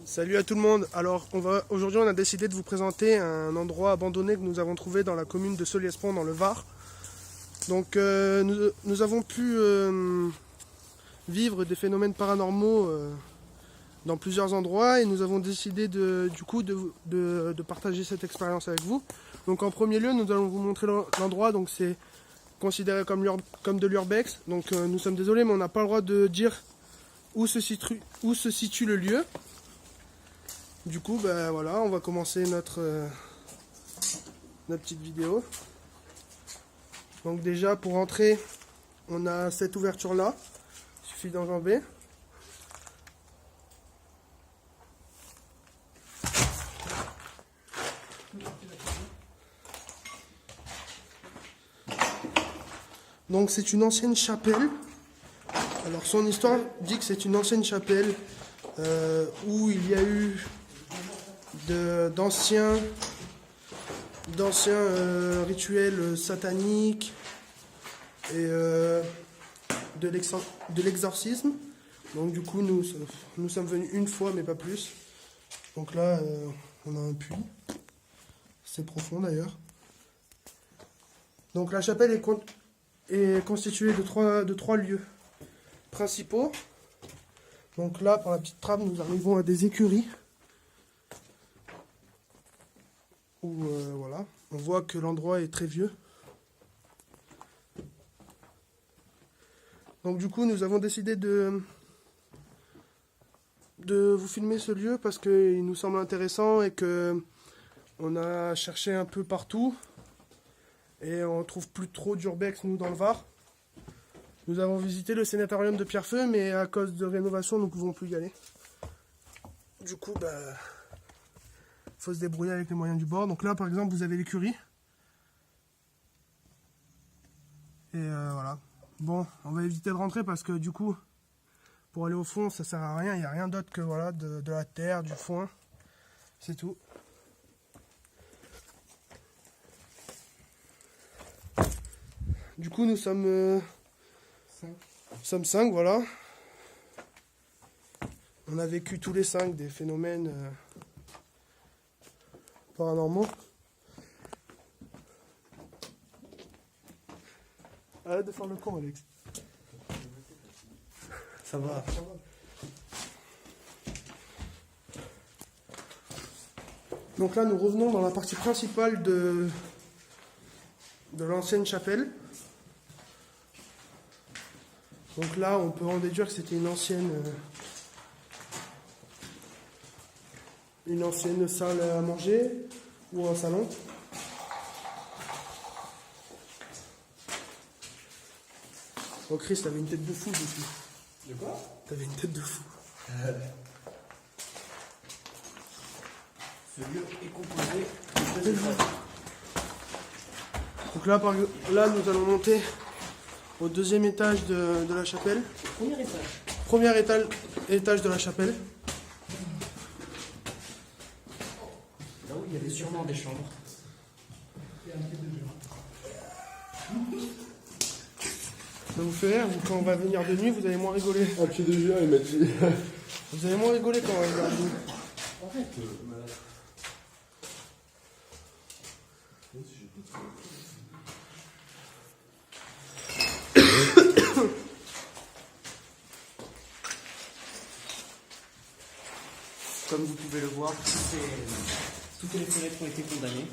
Salut à tout le monde. Alors aujourd'hui on a décidé de vous présenter un endroit abandonné que nous avons trouvé dans la commune de Soliespont dans le Var. Donc nous avons pu vivre des phénomènes paranormaux dans plusieurs endroits et nous avons décidé de partager cette expérience avec vous. Donc en premier lieu nous allons vous montrer l'endroit. Donc c'est considéré comme de l'urbex. Donc nous sommes désolés mais on n'a pas le droit de dire où se situe le lieu. Du coup, ben voilà, on va commencer notre petite vidéo. Donc déjà, pour entrer, on a cette ouverture-là. Il suffit d'enjamber. Donc c'est une ancienne chapelle. Alors son histoire dit que c'est une ancienne chapelle où il y a eu d'anciens rituels sataniques et de l'exorcisme. Donc du coup nous sommes venus une fois mais pas plus. Donc là on a un puits, c'est profond d'ailleurs. Donc la chapelle est constituée de trois lieux principaux. Donc là par la petite trappe nous arrivons à des écuries. Où voilà, on voit que l'endroit est très vieux. Donc du coup nous avons décidé de vous filmer ce lieu parce qu'il nous semble intéressant et que on a cherché un peu partout et on trouve plus trop d'urbex nous dans le Var. Nous avons visité le sanatorium de Pierrefeu mais à cause de rénovation nous ne pouvons plus y aller. Du coup faut se débrouiller avec les moyens du bord. Donc là par exemple vous avez l'écurie. Et voilà. Bon, on va éviter de rentrer parce que du coup, pour aller au fond, ça sert à rien. Il n'y a rien d'autre que voilà, de la terre, du foin. C'est tout. Du coup nous sommes 5, voilà. On a vécu tous les 5 des phénomènes paranormaux. Arrête de faire le con, Alex. Ça va. Donc là, nous revenons dans la partie principale de l'ancienne chapelle. Donc là, on peut en déduire que c'était une ancienne salle à manger ou un salon. Oh Chris, t'avais une tête de fou depuis. De quoi? T'avais une tête de fou. Ce lieu est composé de Donc là, nous allons monter au 2e étage de la chapelle. Premier étage. Premier étage de la chapelle. Là où il y avait sûrement des chambres. Ça vous fait rire, quand on va venir de nuit, vous allez moins rigoler. Un pied de géant, il m'a dit. Vous allez moins rigoler quand on va venir de nuit. En fait, comme vous pouvez le voir, toutes les fenêtres ont été condamnées.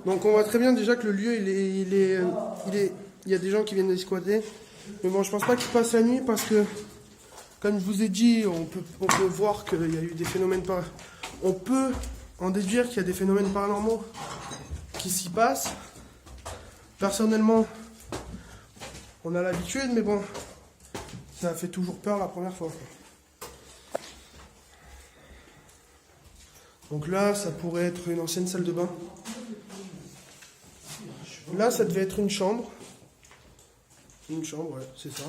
Donc on voit très bien déjà que le lieu, il y a des gens qui viennent y squatter. Mais bon, je pense pas qu'ils passent la nuit parce que, comme je vous ai dit, on peut voir qu'il y a eu des phénomènes on peut en déduire qu'il y a des phénomènes paranormaux qui s'y passent. Personnellement, on a l'habitude, mais bon, ça fait toujours peur la première fois. Donc là, ça pourrait être une ancienne salle de bain. Là, ça devait être une chambre. Une chambre, ouais, c'est ça.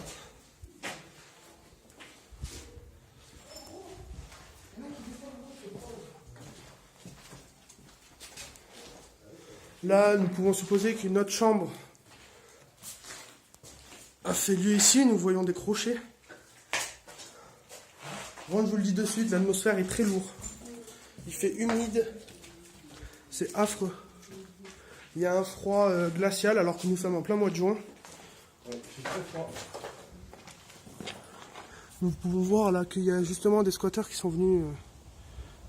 Là, nous pouvons supposer qu'une autre chambre a fait lieu ici. Nous voyons des crochets. Bon, je vous le dis de suite, l'atmosphère est très lourde. Il fait humide. C'est affreux. Il y a un froid glacial alors que nous sommes en plein mois de juin. C'est très froid. Nous pouvons voir là qu'il y a justement des squatteurs qui sont venus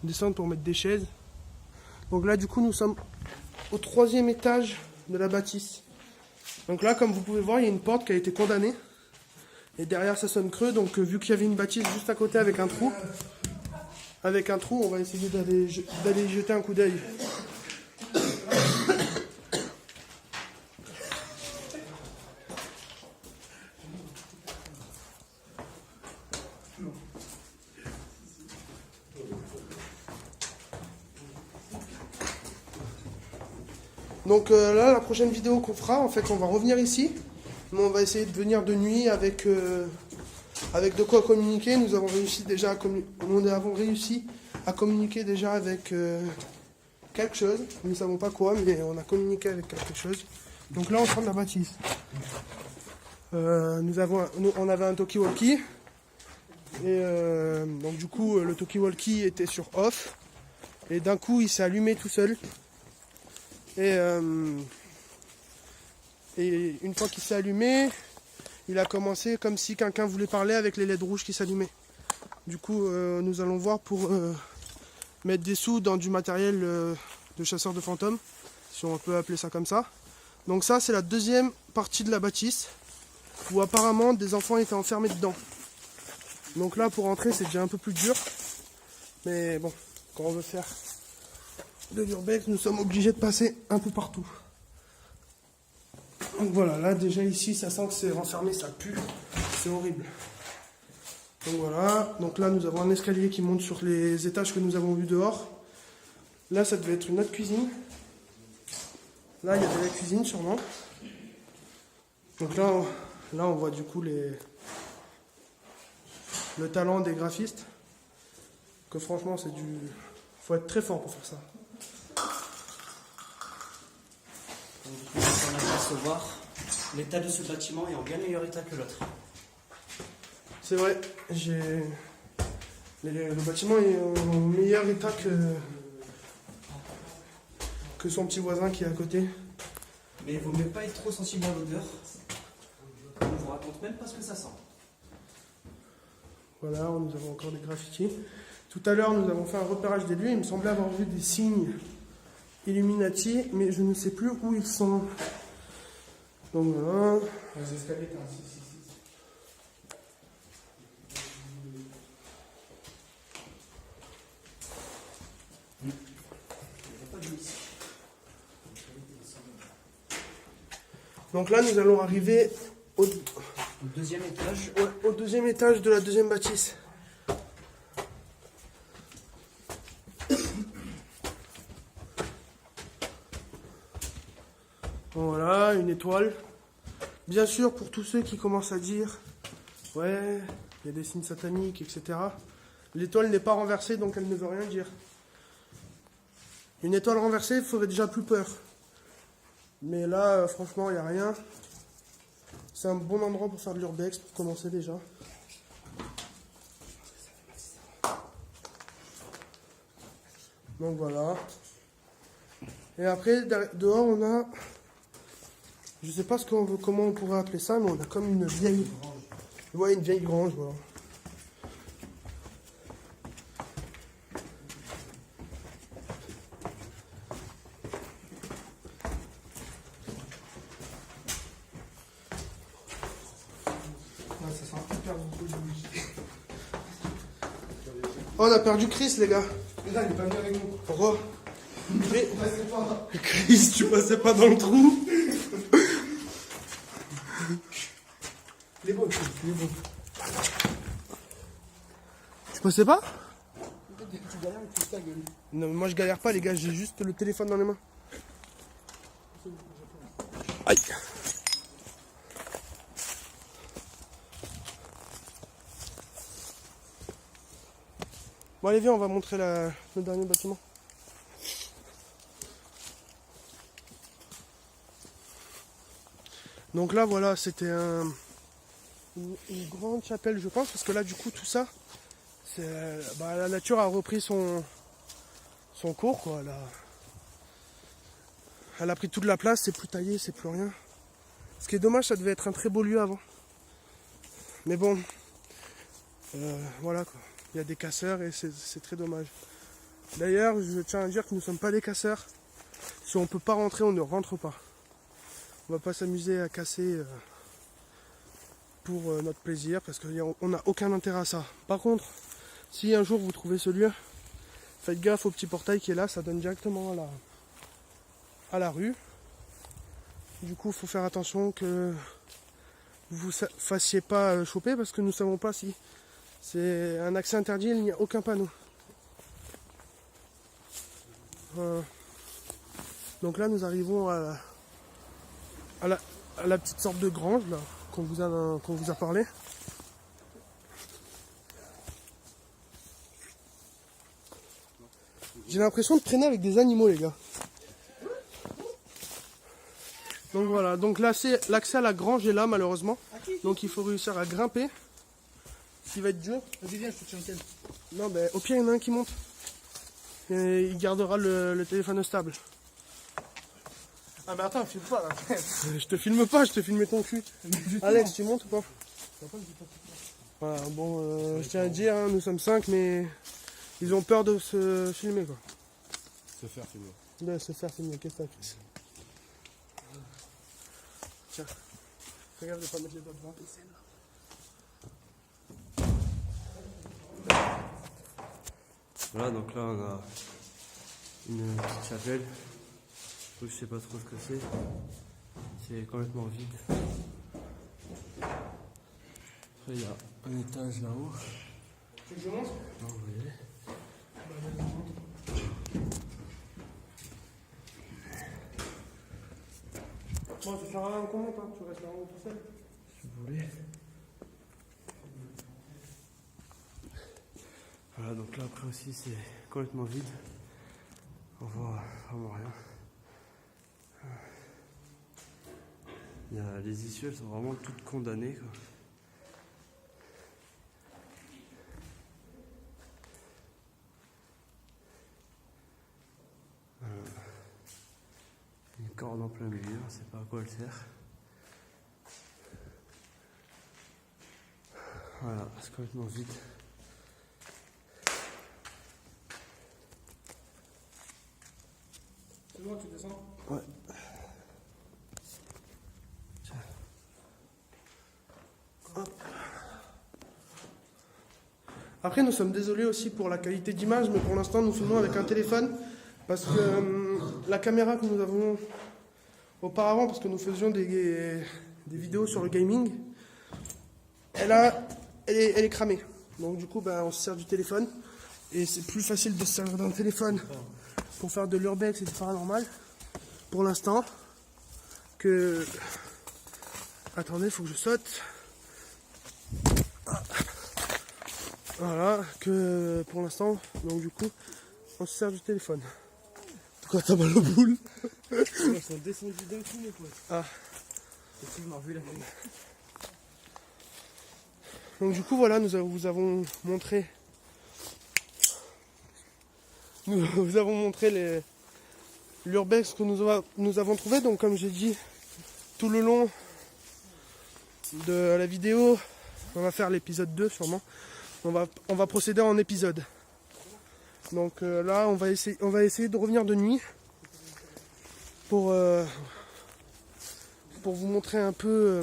descendre pour mettre des chaises. Donc là du coup nous sommes au 3e étage de la bâtisse. Donc là comme vous pouvez voir il y a une porte qui a été condamnée. Et derrière ça sonne creux, donc vu qu'il y avait une bâtisse juste à côté avec un trou, on va essayer d'aller y jeter un coup d'œil. Donc là, la prochaine vidéo qu'on fera, en fait, on va revenir ici. Mais on va essayer de venir de nuit avec de quoi communiquer. Nous avons réussi déjà à communiquer déjà avec quelque chose. Nous ne savons pas quoi, mais on a communiqué avec quelque chose. Donc là, on prend de la bâtisse. On avait un talkie-walkie. Et donc du coup, le talkie-walkie était sur off. Et d'un coup, il s'est allumé tout seul. Et une fois qu'il s'est allumé, il a commencé comme si quelqu'un voulait parler avec les LED rouges qui s'allumaient. Du coup, nous allons voir pour mettre des sous dans du matériel de chasseur de fantômes, si on peut appeler ça comme ça. Donc ça, c'est la deuxième partie de la bâtisse, où apparemment des enfants étaient enfermés dedans. Donc là, pour entrer, c'est déjà un peu plus dur. Mais bon, quand on veut faire de l'urbex, nous sommes obligés de passer un peu partout. Donc voilà, là déjà ici, ça sent que c'est renfermé, ça pue, c'est horrible. Donc voilà, donc là nous avons un escalier qui monte sur les étages que nous avons vus dehors. Là, ça devait être une autre cuisine. Là, il y avait la cuisine sûrement. Donc là, on voit du coup le talent des graphistes. Que franchement, faut être très fort pour faire ça. On apercevoir l'état de ce bâtiment est en bien meilleur état que l'autre. C'est vrai, le bâtiment est en meilleur état que son petit voisin qui est à côté. Mais il ne vaut mieux pas être trop sensible à l'odeur. On ne vous raconte même pas ce que ça sent. Voilà, nous avons encore des graffitis. Tout à l'heure, nous avons fait un repérage des lieux. Il me semblait avoir vu des signes Illuminati, mais je ne sais plus où ils sont. Donc voilà. Les escaliers, donc là, nous allons arriver au deuxième étage. Ouais, au deuxième étage de la deuxième bâtisse. Voilà, une étoile. Bien sûr, pour tous ceux qui commencent à dire « Ouais, il y a des signes sataniques, etc. » L'étoile n'est pas renversée, donc elle ne veut rien dire. Une étoile renversée, il ferait déjà plus peur. Mais là, franchement, il n'y a rien. C'est un bon endroit pour faire de l'urbex, pour commencer déjà. Donc voilà. Et après, dehors, on a... Je sais pas comment on pourrait appeler ça, mais on a comme une vieille... Ouais, une vieille grange, voilà. Ouais, ça sent hyper beaucoup de bougie. Oh, on a perdu Chris, les gars. Mais là, il est pas venu avec nous. Pourquoi? Mais... Passez pas. Chris, tu passais pas dans le trou? Il est beau, il est beau. Tu passais pas? Tu galères et tu ta gueule. Non, mais moi je galère pas, les gars, j'ai juste le téléphone dans les mains. Aïe. Bon, allez, viens, on va montrer le dernier bâtiment. Donc là, voilà, c'était une grande chapelle, je pense, parce que là, du coup, tout ça, la nature a repris son cours, quoi. Elle a pris toute la place, c'est plus taillé, c'est plus rien. Ce qui est dommage, ça devait être un très beau lieu avant. Mais bon, voilà, quoi. Il y a des casseurs et c'est très dommage. D'ailleurs, je tiens à dire que nous ne sommes pas des casseurs. Si on ne peut pas rentrer, on ne rentre pas. On ne va pas s'amuser à casser pour notre plaisir, parce qu'on n'a aucun intérêt à ça. Par contre, si un jour vous trouvez ce lieu, faites gaffe au petit portail qui est là, ça donne directement à la rue. Du coup, il faut faire attention que vous ne vous fassiez pas choper, parce que nous ne savons pas si c'est un accès interdit, il n'y a aucun panneau. Donc là, nous arrivons à la petite sorte de grange là, qu'on vous a parlé. J'ai l'impression de traîner avec des animaux, les gars. Donc voilà, donc l'accès à la grange est là, malheureusement. Donc il faut réussir à grimper. Ce qui va être dur. Vas-y, viens, je te tiens le tel. Non, au pire, il y en a un qui monte. Et il gardera le téléphone stable. Ah, mais attends, filme pas là. Je te filme pas, je te filme ton cul. Alex, tu montes ou pas? Voilà, bon, je tiens à dire, hein, nous sommes 5, mais ils ont peur de se filmer, quoi. Se faire filmer. De se faire filmer, qu'est-ce que t'as, Chris? Tiens, fais gaffe de pas mettre les doigts devant. Voilà, donc là on a une petite chapelle. Je sais pas trop ce que c'est. C'est complètement vide. Après il y a un étage là-haut. Tu veux que je monte? Non, vous voyez. Bon, ça sert à rien qu'on monte, hein. Tu restes là-haut tout seul. Si vous voulez. Voilà, donc là après aussi c'est complètement vide. On voit vraiment rien. Les issues elles sont vraiment toutes condamnées, quoi. Une corde en plein milieu, on ne sait pas à quoi elle sert. Voilà, c'est complètement vide. C'est bon, tu descends? Ouais. Après, nous sommes désolés aussi pour la qualité d'image, mais pour l'instant, nous filmons avec un téléphone parce que la caméra que nous avons auparavant, parce que nous faisions des vidéos sur le gaming, elle est cramée. Donc du coup, on se sert du téléphone et c'est plus facile de se servir d'un téléphone pour faire de l'urbex et du paranormal pour l'instant que... Attendez, il faut que je saute. Voilà, que pour l'instant, donc du coup, on se sert du téléphone. Pourquoi t'as mal aux boules? Ils sont descendus d'un coup, mes potes. Ah. Et tu m'as vu la vie. Donc du coup, voilà, nous vous avons montré... Nous avons montré l'urbex que nous avons trouvé. Donc comme j'ai dit, tout le long de la vidéo, on va faire l'épisode 2 sûrement. On va procéder en épisode. Donc là, on va essayer de revenir de nuit pour vous montrer un peu,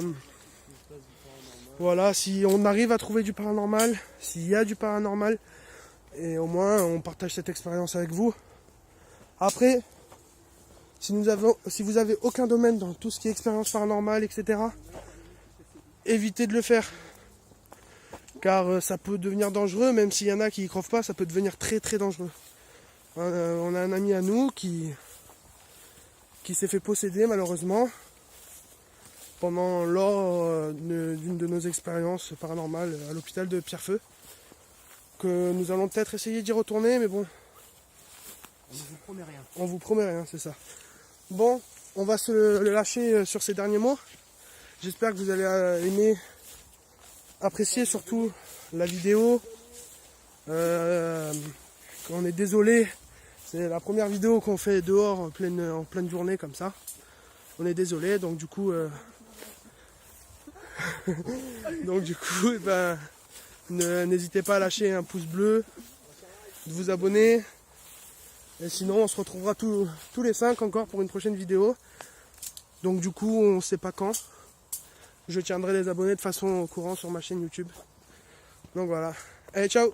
voilà, si on arrive à trouver du paranormal, s'il y a du paranormal, et au moins on partage cette expérience avec vous. Après, si vous avez aucun domaine dans tout ce qui est expérience paranormale, etc., évitez de le faire. Car ça peut devenir dangereux, même s'il y en a qui y croient pas, ça peut devenir très très dangereux. On a un ami à nous qui s'est fait posséder malheureusement lors d'une de nos expériences paranormales à l'hôpital de Pierrefeu. Que nous allons peut-être essayer d'y retourner, mais bon. On ne vous promet rien. On vous promet rien, c'est ça. Bon, on va se lâcher sur ces derniers mots. J'espère que vous allez aimer appréciez surtout la vidéo. On est désolé, c'est la première vidéo qu'on fait dehors en pleine journée comme ça. On est désolé, donc du coup, eh ben, n'hésitez pas à lâcher un pouce bleu, de vous abonner. Et sinon, on se retrouvera tous les 5 encore pour une prochaine vidéo. Donc du coup, on ne sait pas quand. Je tiendrai les abonnés de façon au courant sur ma chaîne YouTube. Donc voilà. Allez, ciao!